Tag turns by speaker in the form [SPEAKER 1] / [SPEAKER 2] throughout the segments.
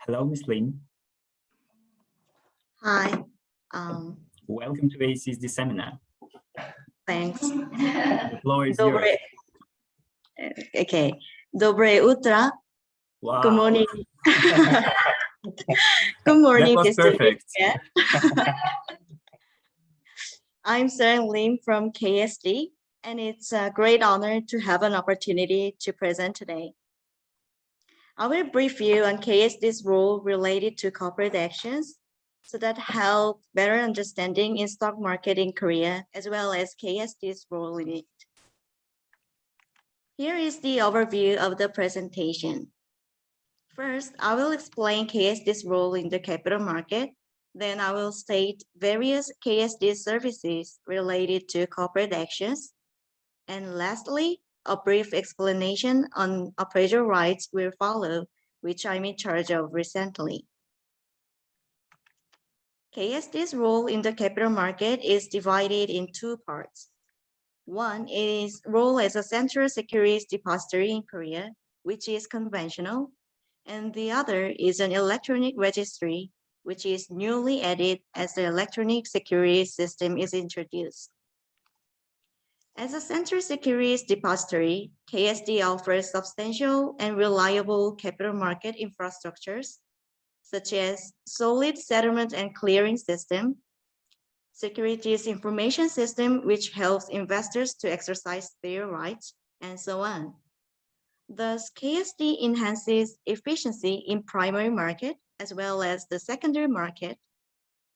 [SPEAKER 1] Hello, Ms. Lin.
[SPEAKER 2] Hi.
[SPEAKER 1] Welcome to KSD seminar.
[SPEAKER 2] Thanks.
[SPEAKER 1] The floor is
[SPEAKER 2] Dobre,
[SPEAKER 1] yours.
[SPEAKER 2] okay. Dobre Utra.
[SPEAKER 1] Wow.
[SPEAKER 2] Good morning. Good morning,
[SPEAKER 1] That was perfect.
[SPEAKER 2] Yeah. I'm Sarah Lim from KSD, and it's a great honor to have an opportunity to present today. I will brief you on KSD's role related to corporate actions so that help better understanding in stock market in Korea, as well as KSD's role in it. Here is the overview of the presentation. First, I will explain KSD's role in the capital market. Then I will state various KSD services related to corporate actions. And lastly, a brief explanation on appraisal rights will follow, which I'm in charge of recently. KSD's role in the capital market is divided in two parts. One is role as a central securities depository in Korea, which is conventional, and the other is an electronic registry, which is newly added as the electronic securities system is introduced. As a central securities depository, KSD offers substantial and reliable capital market infrastructures, such as solid settlement and clearing system, securities information system, which helps investors to exercise their rights, and so on. Thus, KSD enhances efficiency in primary market as well as the secondary market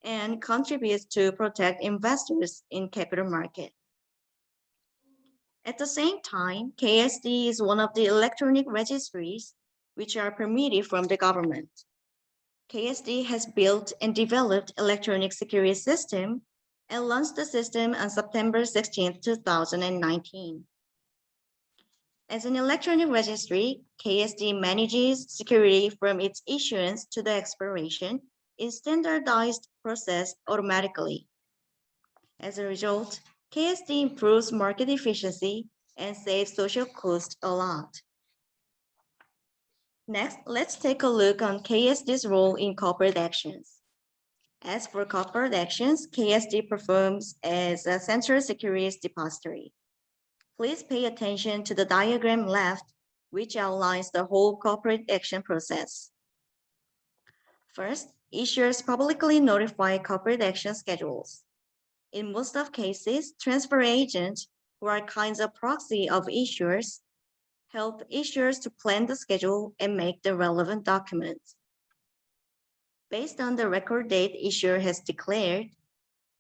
[SPEAKER 2] and contributes to protect investors in capital market. At the same time, KSD is one of the electronic registries which are permitted from the government. KSD has built and developed electronic securities system and launched the system on September 16, 2019. As an electronic registry, KSD manages security from its issuance to the expiration in standardized process automatically. As a result, KSD improves market efficiency and saves social cost a lot. Next, let's take a look on KSD's role in corporate actions. As for corporate actions, KSD performs as a central securities depository. Please pay attention to the diagram left, which outlines the whole corporate action process. First, issuers publicly notify corporate action schedules. In most of cases, transfer agents, who are kinds of proxy of issuers, help issuers to plan the schedule and make the relevant documents. Based on the record date issuer has declared,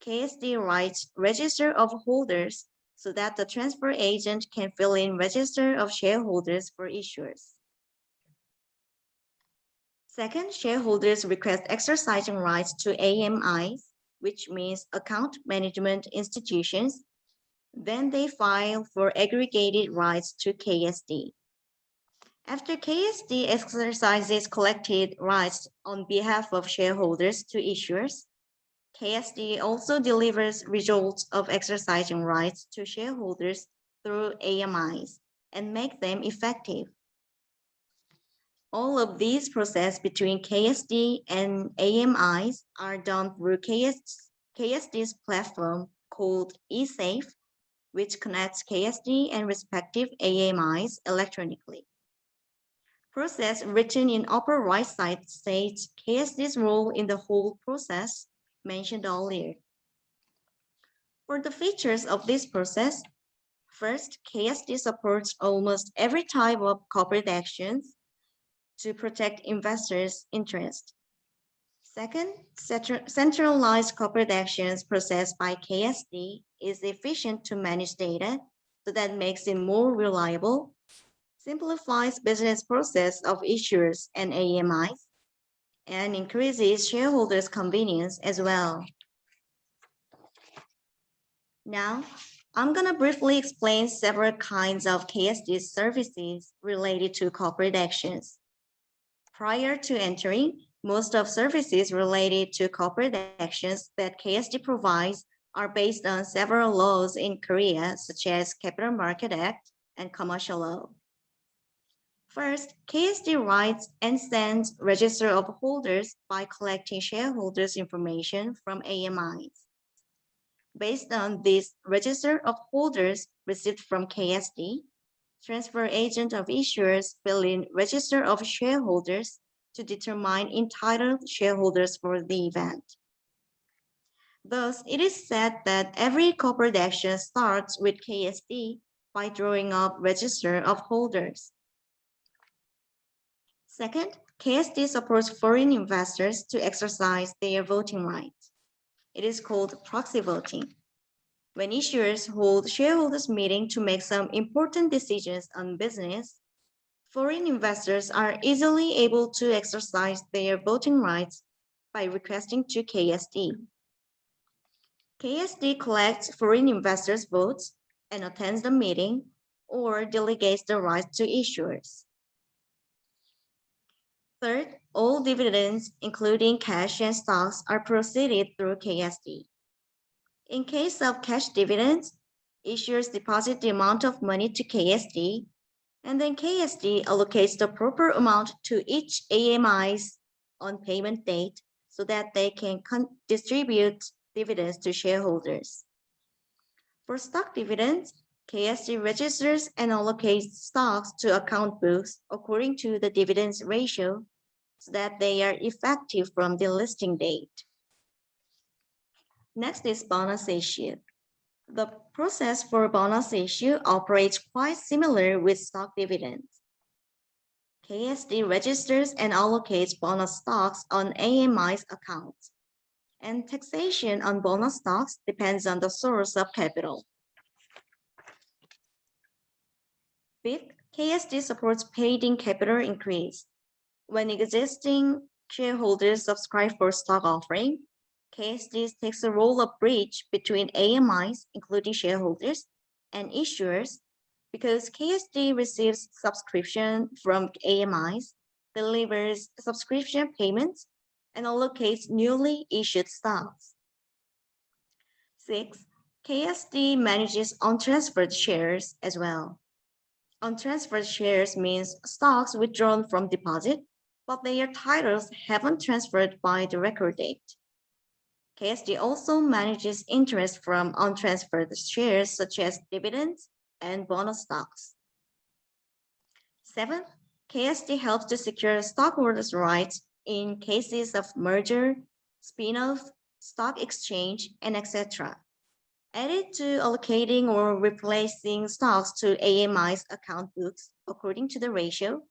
[SPEAKER 2] KSD writes register of holders so that the transfer agent can fill in register of shareholders for issuers. Second, shareholders request exercising rights to AMIs, which means account management institutions. Then they file for aggregated rights to KSD. After KSD exercises collected rights on behalf of shareholders to issuers, KSD also delivers results of exercising rights to shareholders through AMIs and make them effective. All of these processes between KSD and AMIs are done through KSD's platform called eSafe, which connects KSD and respective AMIs electronically. Process written in upper right side states KSD's role in the whole process mentioned earlier. For the features of this process, first, KSD supports almost every type of corporate actions to protect investors' interest. Second, centralized corporate actions processed by KSD is efficient to manage data, so that makes it more reliable, simplifies business process of issuers and AMIs, and increases shareholders' convenience as well. Now, I'm going to briefly explain several kinds of KSD services related to corporate actions. Prior to entering, most of services related to corporate actions that KSD provides are based on several laws in Korea, such as Capital Market Act and Commercial Law. First, KSD writes and sends register of holders by collecting shareholders' information from AMIs. Based on this register of holders received from KSD, transfer agent of issuers fill in register of shareholders to determine entitled shareholders for the event. Thus, it is said that every corporate action starts with KSD by drawing up register of holders. Second, KSD supports foreign investors to exercise their voting rights. It is called proxy voting. When issuers hold shareholders meeting to make some important decisions on business, foreign investors are easily able to exercise their voting rights by requesting to KSD. KSD collects foreign investors' votes and attends the meeting or delegates the rights to issuers. Third, all dividends, including cash and stocks, are proceeded through KSD. In case of cash dividends, issuers deposit the amount of money to KSD, and then KSD allocates the proper amount to each AMIs on payment date so that they can distribute dividends to shareholders. For stock dividends, KSD registers and allocates stocks to account books according to the dividends ratio so that they are effective from the listing date. Next is bonus issue. The process for bonus issue operates quite similar with stock dividends. KSD registers and allocates bonus stocks on AMI's accounts, and taxation on bonus stocks depends on the source of capital. Fifth, KSD supports paid-in capital increase. When existing shareholders subscribe for stock offering, KSD takes a role of bridge between AMIs, including shareholders, and issuers, because KSD receives subscription from AMIs, delivers subscription payments, and allocates newly issued stocks. 6. KSD manages untransferred shares as well. Untransferred shares means stocks withdrawn from deposit, but their titles haven't transferred by the record date. KSD also manages interest from untransferred shares such as dividends and bonus stocks. 7. KSD helps to secure stockholders' rights in cases of merger, spin-off, stock exchange, and etc. Added to allocating or replacing stocks to AMI's account books according to the ratio,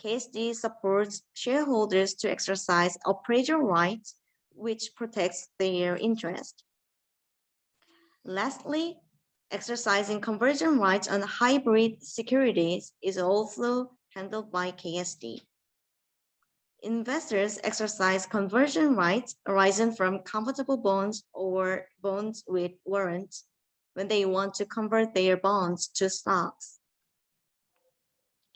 [SPEAKER 2] KSD supports shareholders to exercise appraisal rights, which protects their interest. Lastly, exercising conversion rights on hybrid securities is also handled by KSD. Investors exercise conversion rights arising from convertible bonds or bonds with warrants when they want to convert their bonds to stocks.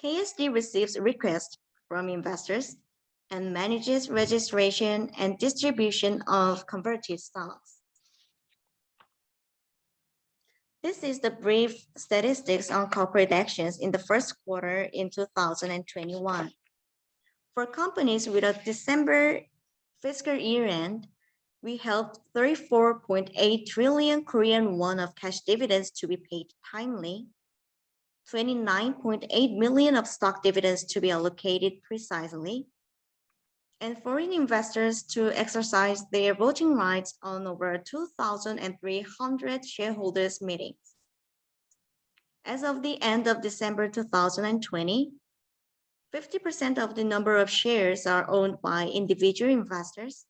[SPEAKER 2] KSD receives requests from investors and manages registration and distribution of converted stocks. This is the brief statistics on corporate actions in the first quarter in 2021. For companies with a December fiscal year end, we helped 34.8 trillion Korean won of cash dividends to be paid timely, 29.8 million of stock dividends to be allocated precisely, and foreign investors to exercise their voting rights on over 2,300 shareholders meetings. As of the end of December 2020, 50% of the number of shares are owned by individual investors,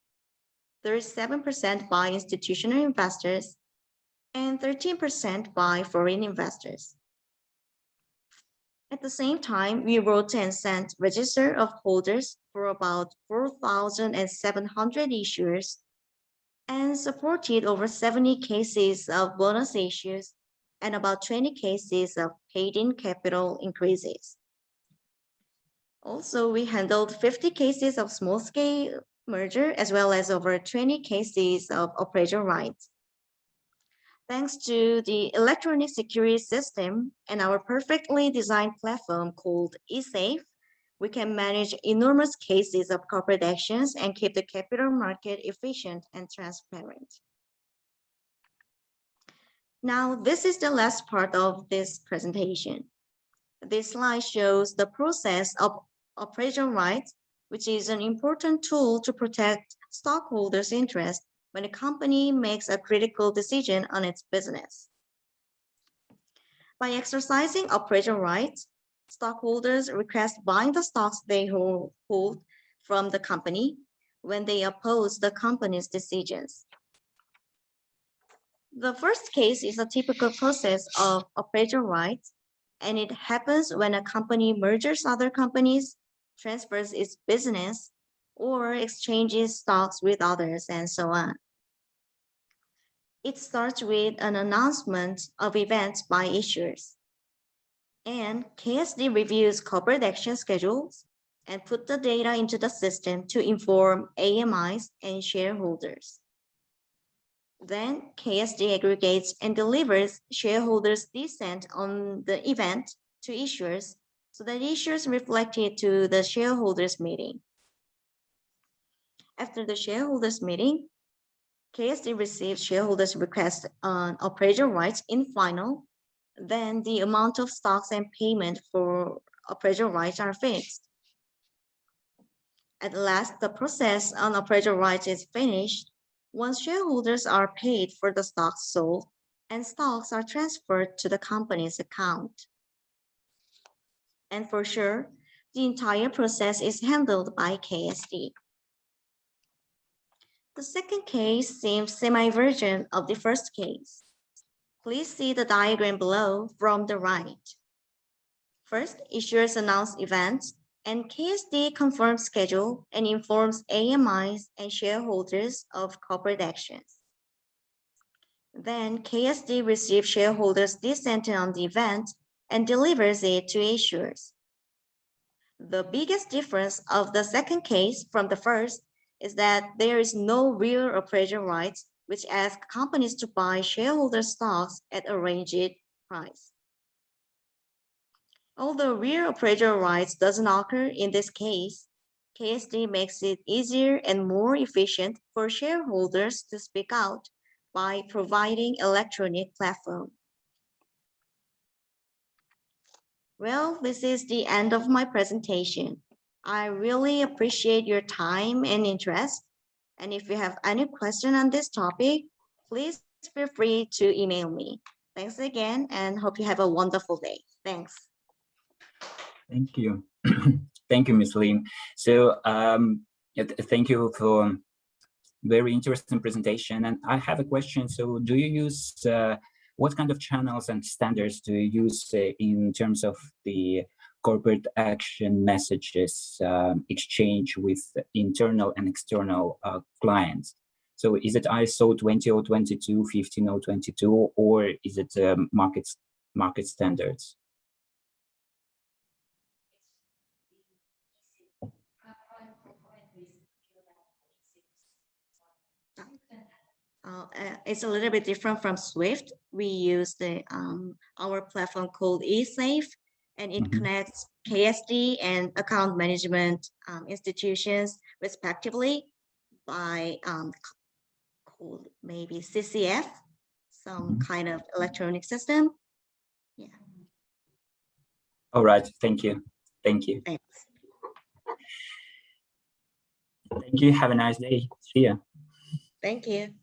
[SPEAKER 2] 37% by institutional investors, and 13% by foreign investors. At the same time, we wrote and sent register of holders for about 4,700 issuers and supported over 70 cases of bonus issues and about 20 cases of paid-in capital increases. Also, we handled 50 cases of small-scale merger as well as over 20 cases of appraisal rights. Thanks to the electronic security system and our perfectly designed platform called eSafe, we can manage enormous cases of corporate actions and keep the capital market efficient and transparent. Now, this is the last part of this presentation. This slide shows the process of operational rights, which is an important tool to protect stockholders' interest when a company makes a critical decision on its business. By exercising operational rights, stockholders request buying the stocks they hold from the company when they oppose the company's decisions. The first case is a typical process of operational rights, and it happens when a company merges other companies, transfers its business, or exchanges stocks with others, and so on. It starts with an announcement of events by issuers. And KSD reviews corporate action schedules and put the data into the system to inform AMIs and shareholders. Then KSD aggregates and delivers shareholders' dissent on the event to issuers so that issuers reflect it to the shareholders' meeting. After the shareholders' meeting, KSD receives shareholders' request on operational rights in final. Then the amount of stocks and payment for operational rights are fixed. At last, the process on operational rights is finished once shareholders are paid for the stocks sold and stocks are transferred to the company's account. And for sure, the entire process is handled by KSD. The second case seems semi-version of the first case. Please see the diagram below from the right. First, issuers announce events, and KSD confirms schedule and informs AMIs and shareholders of corporate actions. Then KSD receives shareholders' dissent on the event and delivers it to issuers. The biggest difference of the second case from the first is that there is no real operational rights which ask companies to buy shareholder stocks at a ranged price. Although real operational rights doesn't occur in this case, KSD makes it easier and more efficient for shareholders to speak out by providing electronic platform. Well, this is the end of my presentation. I really appreciate your time and interest. And if you have any question on this topic, please feel free to email me. Thanks again, and hope you have a wonderful day. Thanks.
[SPEAKER 1] Thank you. Thank you, Ms. Lim. So thank you for very interesting presentation. And I have a question. So do you use, what kind of channels and standards do you use in terms of the corporate action messages exchange with internal and external clients? So is it ISO 20022, 15022, or is it market standards?
[SPEAKER 2] It's a little bit different from Swift. We use the our platform called eSafe, and it connects KSD and account management institutions respectively by called maybe CCF, some kind of electronic system. Yeah.
[SPEAKER 1] All right. Thank you. Thank you.
[SPEAKER 2] Thanks.
[SPEAKER 1] Thank you. Have a nice day. See ya.
[SPEAKER 2] Thank you.